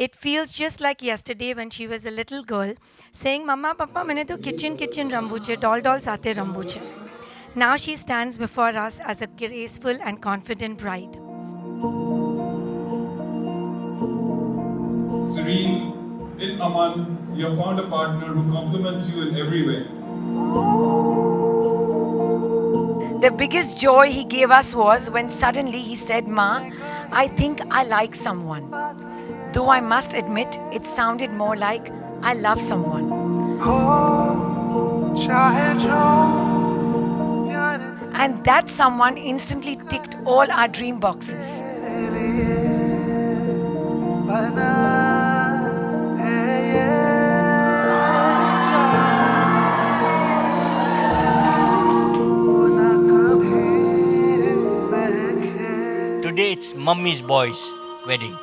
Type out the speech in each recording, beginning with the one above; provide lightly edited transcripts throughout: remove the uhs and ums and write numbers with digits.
It feels just like yesterday when she was a little girl saying, Mama, Papa, maine to kitchen rambu che, doll saate rambu che. Now she stands before us as a graceful and confident bride. Serene, in Aman, you have found a partner who complements you in every way. The biggest joy he gave us was when suddenly he said, Ma, I think I like someone. Though I must admit, it sounded more like I love someone. And that someone instantly ticked all our dream boxes. Today it's Mummy's boys' wedding.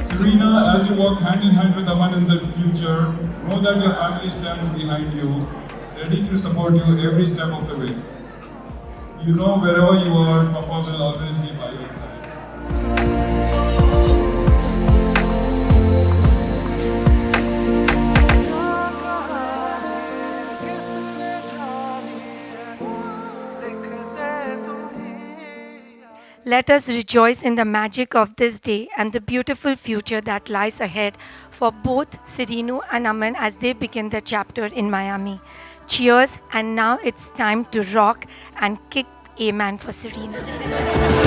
Serena, as you walk hand in hand with Aman in the future, know that your family stands behind you, ready to support you every step of the way. You know, wherever you are, Papa will always be by your side. Let us rejoice in the magic of this day and the beautiful future that lies ahead for both Serenu and Aman as they begin their chapter in Miami. Cheers, and now it's time to rock and kick Amen for Serena.